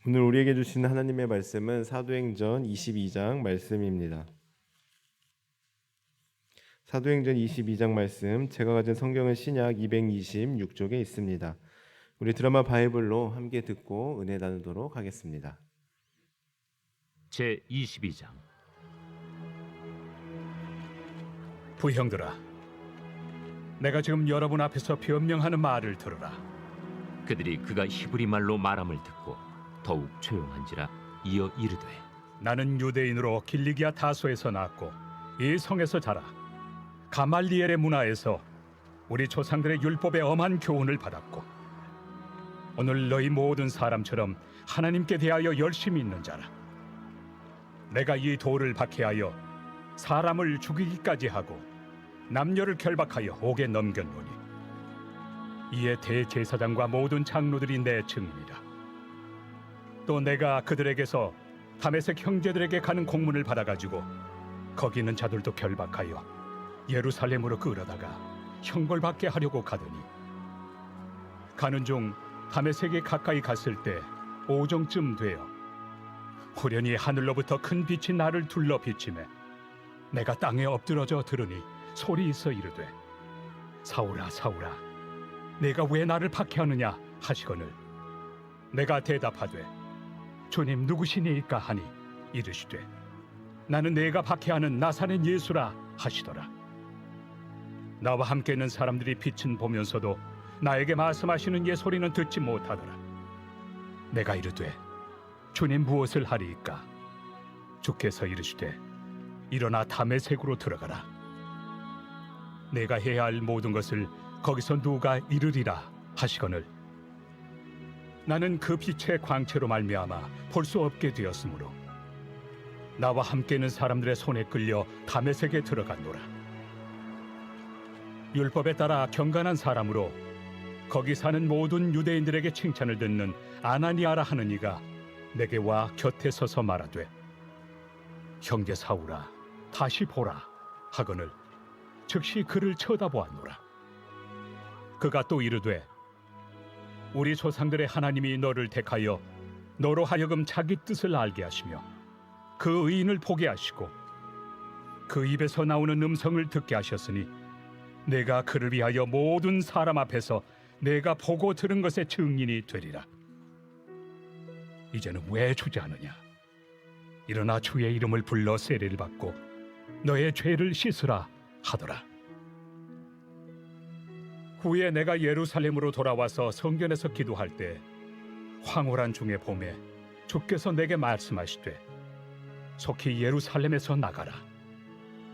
오늘 우리에게 주시는 하나님의 말씀은 사도행전 22장 말씀입니다. 사도행전 22장 말씀, 제가 가진 성경은 신약 226쪽에 있습니다. 우리 드라마 바이블로 함께 듣고 은혜 나누도록 하겠습니다. 제 22장. 부형들아, 내가 지금 여러분 앞에서 변명하는 말을 들으라. 그들이 그가 히브리 말로 말함을 듣고 더욱 조용한지라 이어 이르되, 나는 유대인으로 길리기아 타소에서 낳았고 이 성에서 자라 가말리엘의 문화에서 우리 조상들의 율법의 엄한 교훈을 받았고 오늘 너희 모든 사람처럼 하나님께 대하여 열심히 있는 자라. 내가 이 돌을 박해하여 사람을 죽이기까지 하고 남녀를 결박하여 옥에 넘겼노니 이에 대제사장과 모든 장로들이 내 증인이라. 또 내가 그들에게서 다메섹 형제들에게 가는 공문을 받아가지고 거기 있는 자들도 결박하여 예루살렘으로 끌어다가 형벌받게 하려고 가더니 가는 중 다메섹에 가까이 갔을 때 오정쯤 되어 후련히 하늘로부터 큰 빛이 나를 둘러 비치매 내가 땅에 엎드러져 들으니 소리 있어 이르되, 사울아 사울아 내가 왜 나를 박해하느냐 하시거늘 내가 대답하되, 주님 누구시니이까 하니 이르시되, 나는 내가 박해하는 나사렛 예수라 하시더라. 나와 함께 있는 사람들이 빛은 보면서도 나에게 말씀하시는 예 소리는 듣지 못하더라. 내가 이르되, 주님 무엇을 하리이까? 주께서 이르시되, 일어나 다메섹으로 들어가라. 내가 해야 할 모든 것을 거기서 누가 이르리라 하시거늘 나는 그 빛의 광채로 말미암아 볼 수 없게 되었으므로 나와 함께 있는 사람들의 손에 끌려 다메섹에 들어갔노라. 율법에 따라 경건한 사람으로 거기 사는 모든 유대인들에게 칭찬을 듣는 아나니아라 하는 이가 내게 와 곁에 서서 말하되, 형제 사울아 다시 보라 하거늘 즉시 그를 쳐다보았노라. 그가 또 이르되, 우리 조상들의 하나님이 너를 택하여 너로 하여금 자기 뜻을 알게 하시며 그 의인을 보게 하시고 그 입에서 나오는 음성을 듣게 하셨으니 내가 그를 위하여 모든 사람 앞에서 내가 보고 들은 것의 증인이 되리라. 이제는 왜 주저하느냐? 일어나 주의 이름을 불러 세례를 받고 너의 죄를 씻으라 하더라. 후에 내가 예루살렘으로 돌아와서 성전에서 기도할 때 황홀한 중에 봄에 주께서 내게 말씀하시되, 속히 예루살렘에서 나가라.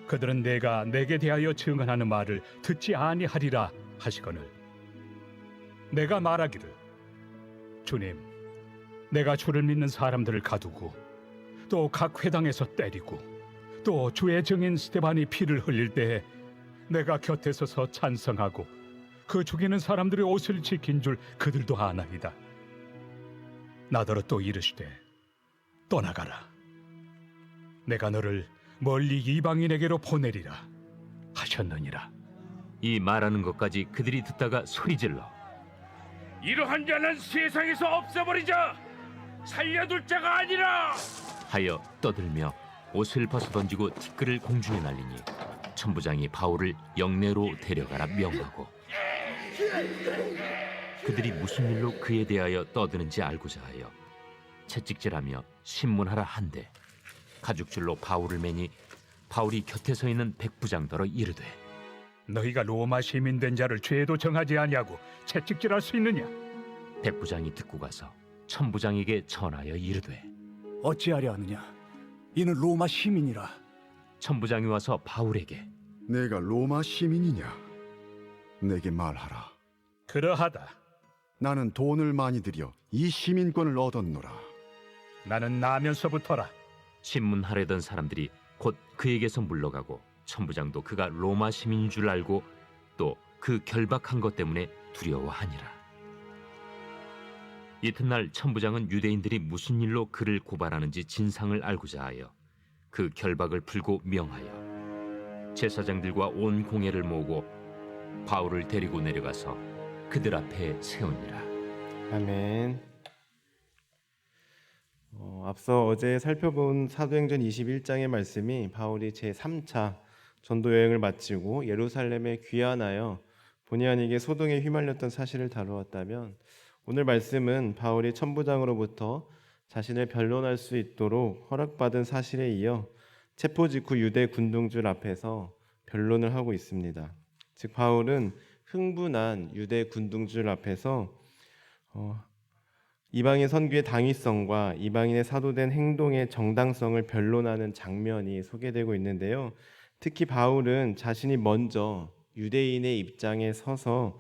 그들은 내가 내게 대하여 증언하는 말을 듣지 아니하리라 하시거늘 내가 말하기를, 주님 내가 주를 믿는 사람들을 가두고 또 각 회당에서 때리고 또 주의 증인 스데반이 피를 흘릴 때에 내가 곁에 서서 찬성하고 그 죽이는 사람들의 옷을 지킨 줄 그들도 아나이다. 나더러 또 이르시되, 떠나가라. 내가 너를 멀리 이방인에게로 보내리라 하셨느니라. 이 말하는 것까지 그들이 듣다가 소리질러, 이러한 자는 세상에서 없애버리자. 살려둘 자가 아니라 하여 떠들며 옷을 벗어던지고 티끌을 공중에 날리니 천부장이 바울을 영내로 데려가라 명하고, 그들이 무슨 일로 그에 대하여 떠드는지 알고자 하여 채찍질하며 신문하라 한데 가죽줄로 바울을 매니 바울이 곁에 서 있는 백부장더러 이르되, 너희가 로마 시민 된 자를 죄도 정하지 아니하고 채찍질할 수 있느냐? 백부장이 듣고 가서 천부장에게 전하여 이르되, 어찌하려 하느냐? 이는 로마 시민이라. 천부장이 와서 바울에게, 내가 로마 시민이냐? 내게 말하라. 그러하다. 나는 돈을 많이 들여 이 시민권을 얻었노라. 나는 나면서부터라. 신문하려던 사람들이 곧 그에게서 물러가고 천부장도 그가 로마 시민인 줄 알고 또 그 결박한 것 때문에 두려워하니라. 이튿날 천부장은 유대인들이 무슨 일로 그를 고발하는지 진상을 알고자 하여 그 결박을 풀고 명하여 제사장들과 온 공회를 모으고 바울을 데리고 내려가서 그들 앞에 세우니라. 아멘. 앞서 어제 살펴본 사도행전 21장의 말씀이 바울이 제3차 전도 여행을 마치고 예루살렘에 귀환하여 본의 아니게 소동에 휘말렸던 사실을 다루었다면, 오늘 말씀은 바울이 천부장으로부터 자신을 변론할 수 있도록 허락받은 사실에 이어 체포 직후 유대 군중들 앞에서 변론을 하고 있습니다. 즉 바울은 흥분한 유대 군중들 앞에서 이방인 선교의 당위성과 이방인의 사도된 행동의 정당성을 변론하는 장면이 소개되고 있는데요. 특히 바울은 자신이 먼저 유대인의 입장에 서서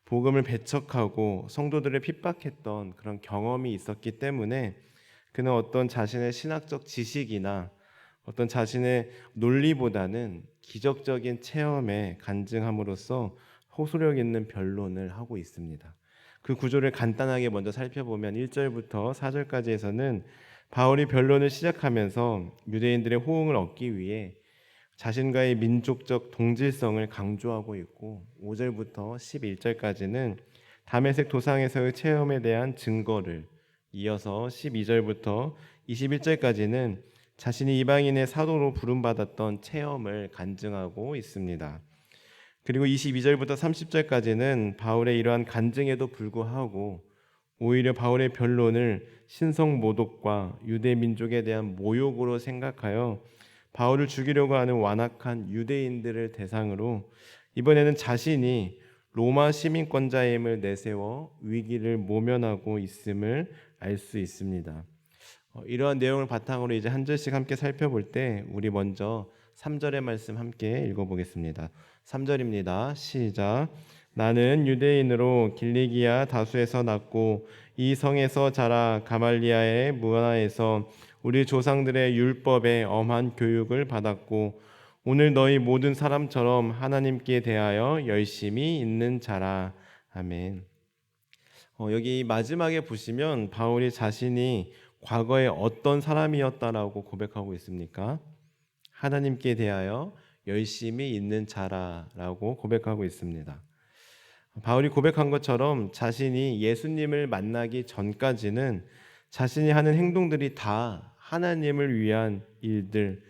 복음을 배척하고 성도들을 핍박했던 그런 경험이 있었기 때문에 그는 어떤 자신의 신학적 지식이나 어떤 자신의 논리보다는 기적적인 체험에 간증함으로써 호소력 있는 변론을 하고 있습니다. 그 구조를 간단하게 먼저 살펴보면 1절부터 4절까지에서는 바울이 변론을 시작하면서 유대인들의 호응을 얻기 위해 자신과의 민족적 동질성을 강조하고 있고, 5절부터 11절까지는 다메섹 도상에서의 체험에 대한 증거를, 이어서 12절부터 21절까지는 자신이 이방인의 사도로 부름받았던 체험을 간증하고 있습니다. 그리고 22절부터 30절까지는 바울의 이러한 간증에도 불구하고 오히려 바울의 변론을 신성 모독과 유대 민족에 대한 모욕으로 생각하여 바울을 죽이려고 하는 완악한 유대인들을 대상으로 이번에는 자신이 로마 시민권자임을 내세워 위기를 모면하고 있음을 알 수 있습니다. 이러한 내용을 바탕으로 이제 한 절씩 함께 살펴볼 때 우리 먼저 3절의 말씀 함께 읽어보겠습니다. 3절입니다. 시작. 나는 유대인으로 길리기아 다수에서 났고 이 성에서 자라 가말리아의 문화에서 우리 조상들의 율법에 엄한 교육을 받았고 오늘 너희 모든 사람처럼 하나님께 대하여 열심히 있는 자라. 아멘. 여기 마지막에 보시면 바울이 자신이 과거에 어떤 사람이었다라고 고백하고 있습니까? 하나님께 대하여 열심히 있는 자라라고 고백하고 있습니다. 바울이 고백한 것처럼 자신이 예수님을 만나기 전까지는 자신이 하는 행동들이 다 하나님을 위한 일들,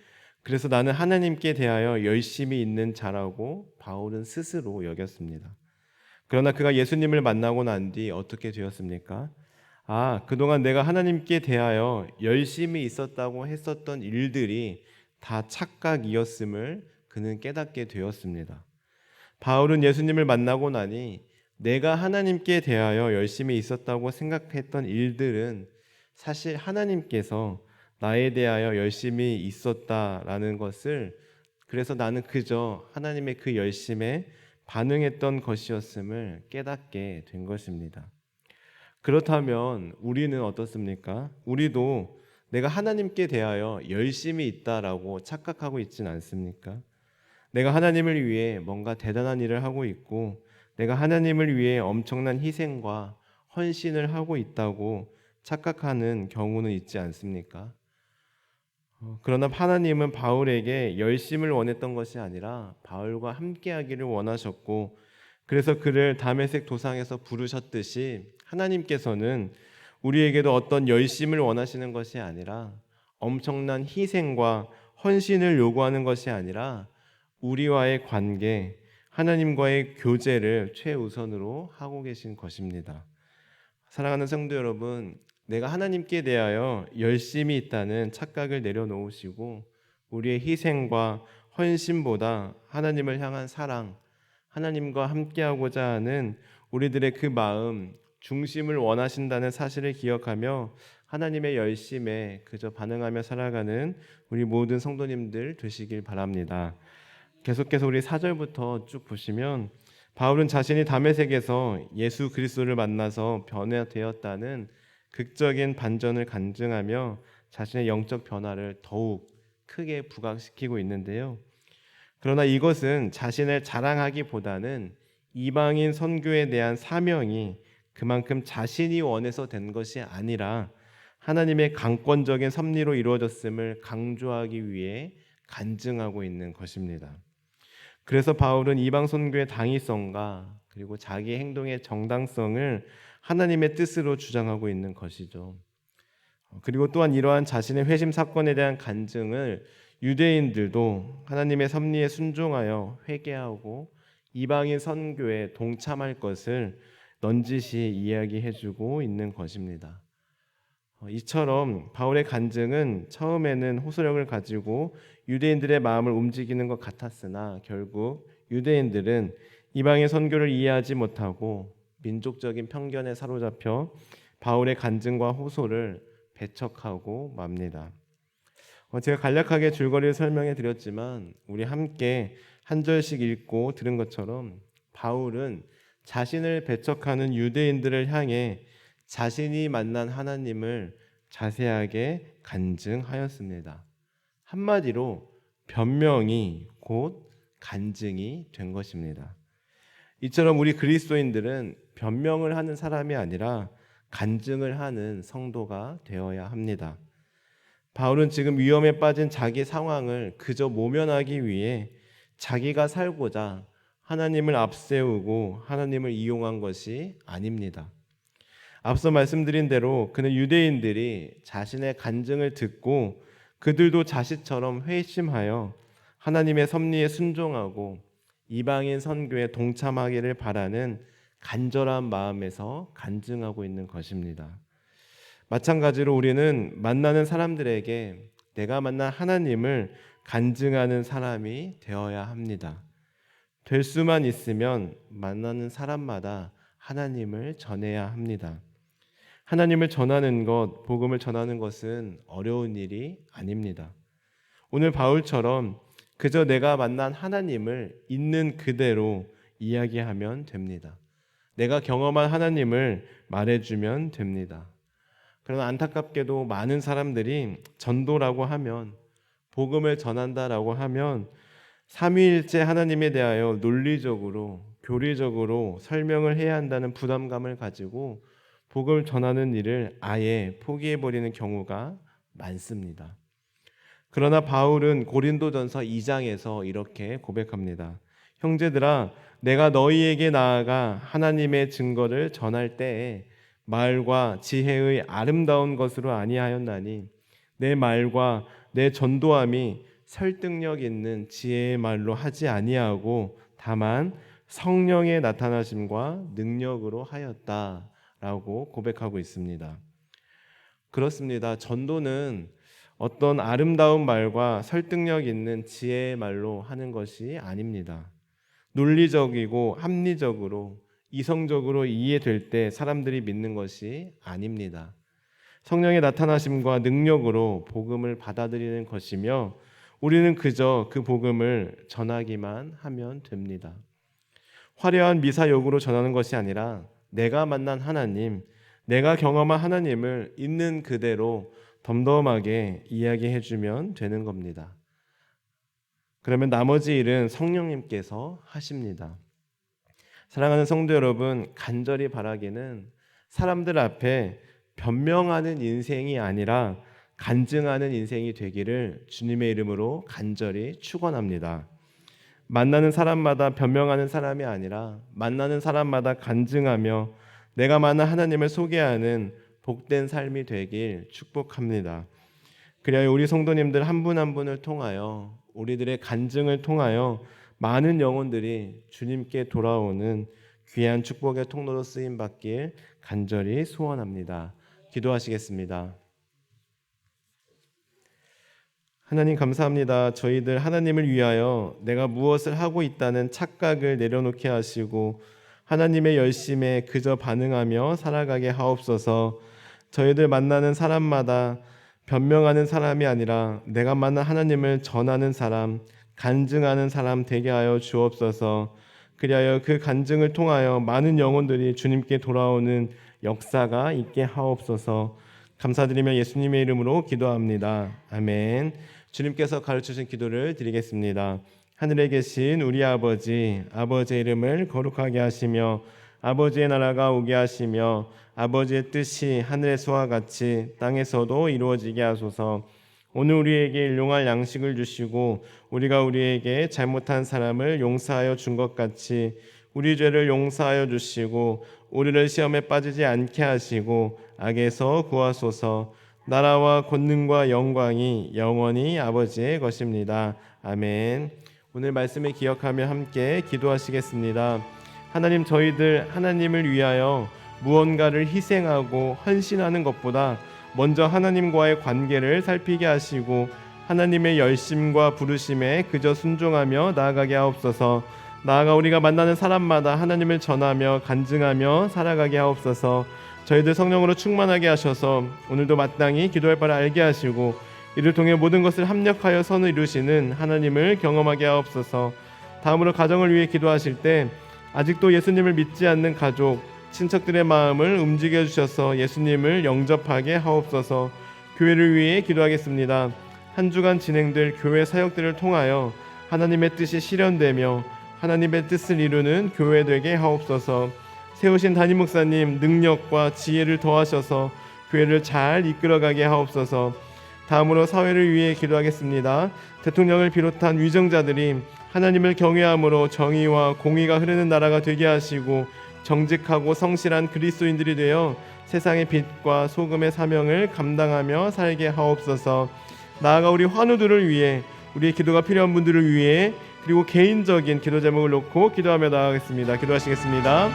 그래서 나는 하나님께 대하여 열심히 있는 자라고 바울은 스스로 여겼습니다. 그러나 그가 예수님을 만나고 난 뒤 어떻게 되었습니까? 그동안 내가 하나님께 대하여 열심히 있었다고 했었던 일들이 다 착각이었음을 그는 깨닫게 되었습니다. 바울은 예수님을 만나고 나니 내가 하나님께 대하여 열심히 있었다고 생각했던 일들은 사실 하나님께서 나에 대하여 열심히 있었다라는 것을, 그래서 나는 그저 하나님의 그 열심에 반응했던 것이었음을 깨닫게 된 것입니다. 그렇다면 우리는 어떻습니까? 우리도 내가 하나님께 대하여 열심히 있다라고 착각하고 있지는 않습니까? 내가 하나님을 위해 뭔가 대단한 일을 하고 있고 내가 하나님을 위해 엄청난 희생과 헌신을 하고 있다고 착각하는 경우는 있지 않습니까? 그러나 하나님은 바울에게 열심을 원했던 것이 아니라 바울과 함께하기를 원하셨고, 그래서 그를 다메섹 도상에서 부르셨듯이 하나님께서는 우리에게도 어떤 열심을 원하시는 것이 아니라 엄청난 희생과 헌신을 요구하는 것이 아니라 우리와의 관계, 하나님과의 교제를 최우선으로 하고 계신 것입니다. 사랑하는 성도 여러분, 내가 하나님께 대하여 열심히 있다는 착각을 내려놓으시고 우리의 희생과 헌신보다 하나님을 향한 사랑, 하나님과 함께하고자 하는 우리들의 그 마음, 중심을 원하신다는 사실을 기억하며 하나님의 열심에 그저 반응하며 살아가는 우리 모든 성도님들 되시길 바랍니다. 계속해서 우리 4절부터 쭉 보시면 바울은 자신이 다메섹에서 예수 그리스도를 만나서 변화되었다는 극적인 반전을 간증하며 자신의 영적 변화를 더욱 크게 부각시키고 있는데요. 그러나 이것은 자신을 자랑하기보다는 이방인 선교에 대한 사명이 그만큼 자신이 원해서 된 것이 아니라 하나님의 강권적인 섭리로 이루어졌음을 강조하기 위해 간증하고 있는 것입니다. 그래서 바울은 이방 선교의 당위성과 그리고 자기 행동의 정당성을 하나님의 뜻으로 주장하고 있는 것이죠. 그리고 또한 이러한 자신의 회심 사건에 대한 간증을 유대인들도 하나님의 섭리에 순종하여 회개하고 이방인 선교에 동참할 것을 넌지시 이야기해주고 있는 것입니다. 이처럼 바울의 간증은 처음에는 호소력을 가지고 유대인들의 마음을 움직이는 것 같았으나 결국 유대인들은 이방인 선교를 이해하지 못하고 민족적인 편견에 사로잡혀 바울의 간증과 호소를 배척하고 맙니다. 제가 간략하게 줄거리를 설명해 드렸지만 우리 함께 한 절씩 읽고 들은 것처럼 바울은 자신을 배척하는 유대인들을 향해 자신이 만난 하나님을 자세하게 간증하였습니다. 한마디로 변명이 곧 간증이 된 것입니다. 이처럼 우리 그리스도인들은 변명을 하는 사람이 아니라 간증을 하는 성도가 되어야 합니다. 바울은 지금 위험에 빠진 자기 상황을 그저 모면하기 위해 자기가 살고자 하나님을 앞세우고 하나님을 이용한 것이 아닙니다. 앞서 말씀드린 대로 그는 유대인들이 자신의 간증을 듣고 그들도 자신처럼 회심하여 하나님의 섭리에 순종하고 이방인 선교에 동참하기를 바라는 간절한 마음에서 간증하고 있는 것입니다. 마찬가지로 우리는 만나는 사람들에게 내가 만난 하나님을 간증하는 사람이 되어야 합니다. 될 수만 있으면 만나는 사람마다 하나님을 전해야 합니다. 하나님을 전하는 것, 복음을 전하는 것은 어려운 일이 아닙니다. 오늘 바울처럼 그저 내가 만난 하나님을 있는 그대로 이야기하면 됩니다. 내가 경험한 하나님을 말해주면 됩니다. 그러나 안타깝게도 많은 사람들이 전도라고 하면, 복음을 전한다라고 하면 삼위일체 하나님에 대하여 논리적으로, 교리적으로 설명을 해야 한다는 부담감을 가지고 복음을 전하는 일을 아예 포기해버리는 경우가 많습니다. 그러나 바울은 고린도전서 2장에서 이렇게 고백합니다. 형제들아, 내가 너희에게 나아가 하나님의 증거를 전할 때에 말과 지혜의 아름다운 것으로 아니하였나니 내 말과 내 전도함이 설득력 있는 지혜의 말로 하지 아니하고 다만 성령의 나타나심과 능력으로 하였다라고 고백하고 있습니다. 그렇습니다. 전도는 어떤 아름다운 말과 설득력 있는 지혜의 말로 하는 것이 아닙니다. 논리적이고 합리적으로 이성적으로 이해될 때 사람들이 믿는 것이 아닙니다. 성령의 나타나심과 능력으로 복음을 받아들이는 것이며 우리는 그저 그 복음을 전하기만 하면 됩니다. 화려한 미사역으로 전하는 것이 아니라 내가 만난 하나님, 내가 경험한 하나님을 있는 그대로 덤덤하게 이야기해주면 되는 겁니다. 그러면 나머지 일은 성령님께서 하십니다. 사랑하는 성도 여러분, 간절히 바라기는 사람들 앞에 변명하는 인생이 아니라 간증하는 인생이 되기를 주님의 이름으로 간절히 축원합니다. 만나는 사람마다 변명하는 사람이 아니라 만나는 사람마다 간증하며 내가 만난 하나님을 소개하는 복된 삶이 되길 축복합니다. 그래야 우리 성도님들 한 분 한 분을 통하여 우리들의 간증을 통하여 많은 영혼들이 주님께 돌아오는 귀한 축복의 통로로 쓰임 받길 간절히 소원합니다. 기도하시겠습니다. 하나님 감사합니다. 저희들 하나님을 위하여 내가 무엇을 하고 있다는 착각을 내려놓게 하시고 하나님의 열심에 그저 반응하며 살아가게 하옵소서. 저희들 만나는 사람마다 변명하는 사람이 아니라 내가 만난 하나님을 전하는 사람, 간증하는 사람 되게 하여 주옵소서. 그리하여 그 간증을 통하여 많은 영혼들이 주님께 돌아오는 역사가 있게 하옵소서. 감사드리며 예수님의 이름으로 기도합니다. 아멘. 주님께서 가르치신 기도를 드리겠습니다. 하늘에 계신 우리 아버지, 아버지의 이름을 거룩하게 하시며 아버지의 나라가 오게 하시며 아버지의 뜻이 하늘에서와 같이 땅에서도 이루어지게 하소서. 오늘 우리에게 일용할 양식을 주시고 우리가 우리에게 잘못한 사람을 용서하여 준 것 같이 우리 죄를 용서하여 주시고 우리를 시험에 빠지지 않게 하시고 악에서 구하소서. 나라와 권능과 영광이 영원히 아버지의 것입니다. 아멘. 오늘 말씀을 기억하며 함께 기도하시겠습니다. 하나님, 저희들 하나님을 위하여 무언가를 희생하고 헌신하는 것보다 먼저 하나님과의 관계를 살피게 하시고 하나님의 열심과 부르심에 그저 순종하며 나아가게 하옵소서. 나아가 우리가 만나는 사람마다 하나님을 전하며 간증하며 살아가게 하옵소서. 저희들 성령으로 충만하게 하셔서 오늘도 마땅히 기도할 바를 알게 하시고 이를 통해 모든 것을 합력하여 선을 이루시는 하나님을 경험하게 하옵소서. 다음으로 가정을 위해 기도하실 때 아직도 예수님을 믿지 않는 가족, 친척들의 마음을 움직여 주셔서 예수님을 영접하게 하옵소서. 교회를 위해 기도하겠습니다. 한 주간 진행될 교회 사역들을 통하여 하나님의 뜻이 실현되며 하나님의 뜻을 이루는 교회 되게 하옵소서. 세우신 담임 목사님 능력과 지혜를 더하셔서 교회를 잘 이끌어가게 하옵소서. 다음으로 사회를 위해 기도하겠습니다. 대통령을 비롯한 위정자들이 하나님을 경외함으로 정의와 공의가 흐르는 나라가 되게 하시고 정직하고 성실한 그리스도인들이 되어 세상의 빛과 소금의 사명을 감당하며 살게 하옵소서. 나아가 우리 환우들을 위해, 우리의 기도가 필요한 분들을 위해, 그리고 개인적인 기도 제목을 놓고 기도하며 나아가겠습니다. 기도하시겠습니다.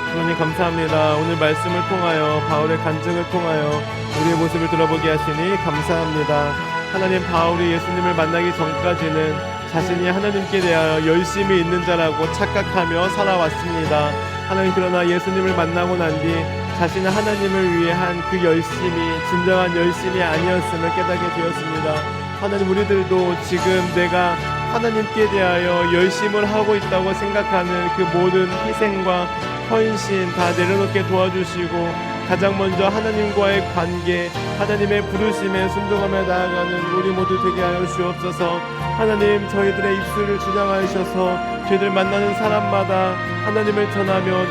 하나님 감사합니다. 오늘 말씀을 통하여 바울의 간증을 통하여 우리의 모습을 들어보게 하시니 감사합니다. 하나님, 바울이 예수님을 만나기 전까지는 자신이 하나님께 대하여 열심히 있는 자라고 착각하며 살아왔습니다. 하나님, 그러나 예수님을 만나고 난 뒤 자신은 하나님을 위해 한 그 열심이 진정한 열심이 아니었음을 깨닫게 되었습니다. 하나님, 우리들도 지금 내가 하나님께 대하여 열심을 하고 있다고 생각하는 그 모든 희생과 헌신 다 내려놓게 도와주시고 가장 먼저 하나님과의 관계, 하나님의 부르심에 순종하며 나아가는 우리 모두 되게 하여 주옵소서. 하나님, 저희들의 입술을 주장하셔서 저희들 만나는 사람마다 하나님을 전하며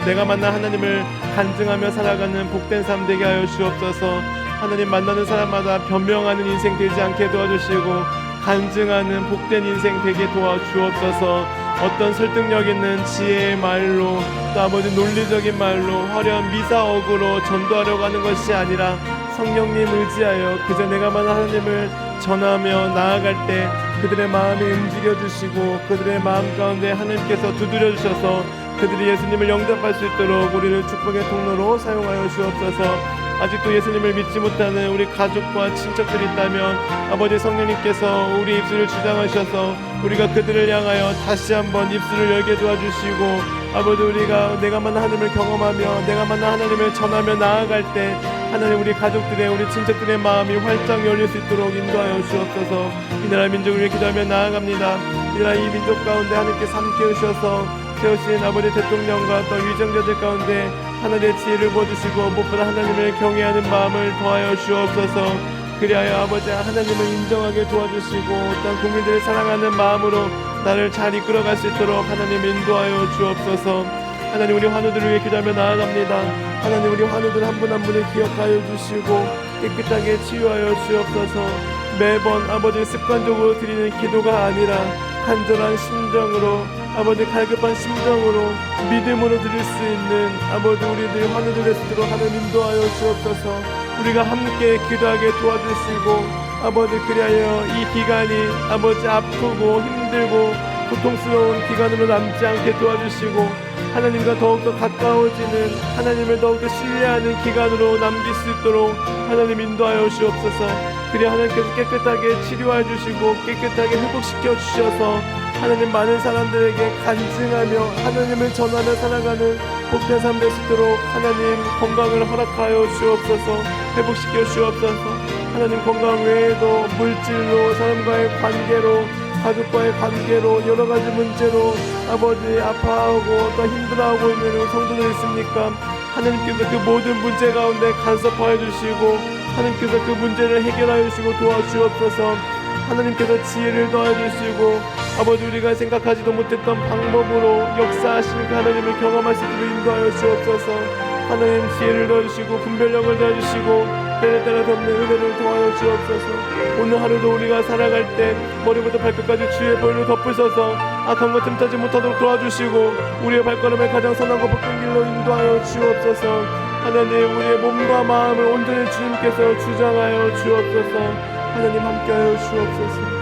내가 만난 하나님을 간증하며 살아가는 복된 삶 되게 하여 주옵소서. 하나님, 만나는 사람마다 변명하는 인생 되지 않게 도와주시고 간증하는 복된 인생 되게 도와주옵소서. 어떤 설득력 있는 지혜의 말로 또 아버지 논리적인 말로 화려한 미사억으로 전도하려고 하는 것이 아니라 성령님 의지하여 그저 내가 만난 하나님을 전하며 나아갈 때 그들의 마음이 움직여 주시고 그들의 마음 가운데 하나님께서 두드려 주셔서 그들이 예수님을 영접할 수 있도록 우리를 축복의 통로로 사용하여 주옵소서. 아직도 예수님을 믿지 못하는 우리 가족과 친척들이 있다면 아버지 성령님께서 우리 입술을 주장하셔서 우리가 그들을 향하여 다시 한번 입술을 열게 도와주시고 아버지, 우리가 내가 만난 하나님을 경험하며 내가 만난 하나님을 전하며 나아갈 때 하나님, 우리 가족들의 우리 친척들의 마음이 활짝 열릴 수 있도록 인도하여 주옵소서. 이 나라 민족을 위해 기도하며 나아갑니다. 이 나라 이 민족 가운데 하나님께서 함께 오셔서 세우신 아버지 대통령과 또 위정자들 가운데 하나님의 지혜를 부어주시고 무엇보다 하나님을 경외하는 마음을 더하여 주옵소서. 그리하여 아버지 하나님을 인정하게 도와주시고 땅 국민들을 사랑하는 마음으로 나를 잘 이끌어갈 수 있도록 하나님 인도하여 주옵소서. 하나님, 우리 환우들을 위해 기도하며 나아갑니다. 하나님, 우리 환우들 한 분 한 분을 기억하여 주시고 깨끗하게 치유하여 주옵소서. 매번 아버지 습관적으로 드리는 기도가 아니라 간절한 심정으로 아버지 갈급한 심정으로 믿음으로 드릴 수 있는 아버지 우리들 환우들 되시도록 하나님 인도하여 주옵소서. 우리가 함께 기도하게 도와주시고 아버지, 그리하여 이 기간이 아버지 아프고 힘들고 고통스러운 기간으로 남지 않게 도와주시고 하나님과 더욱더 가까워지는 하나님을 더욱더 신뢰하는 기간으로 남길 수 있도록 하나님 인도하여 주옵소서. 그리하여 하나님께서 깨끗하게 치료해 주시고 깨끗하게 회복시켜 주셔서 하나님 많은 사람들에게 간증하며 하나님을 전하며 살아가는 복된 삶 되시도록 하나님 건강을 허락하여 주옵소서. 회복시켜 주옵소서. 하나님, 건강 외에도 물질로 사람과의 관계로 가족과의 관계로 여러 가지 문제로 아버지 아파하고 또 힘들어하고 있는 성도들 있습니까? 하나님께서 그 모든 문제 가운데 간섭하여 주시고 하나님께서 그 문제를 해결하여 주시고 도와주옵소서. 하나님께서 지혜를 더해 주시고 아버지, 우리가 생각하지도 못했던 방법으로 역사하시는 그 하나님을 경험할 수 있도록 인도하여 주옵소서. 하나님, 지혜를 더해 주시고 분별력을 더해 주시고 때에 따라서 없는 은혜를 도와여 주옵소서. 오늘 하루도 우리가 살아갈 때 머리부터 발끝까지 주의 보혈로 덮으셔서 악한 것 틈타지 못하도록 도와주시고 우리의 발걸음을 가장 선하고 복된 길로 인도하여 주옵소서. 하나님, 우리의 몸과 마음을 온전히 주님께서 주장하여 주옵소서. 하나님, 함께하여 주옵소서.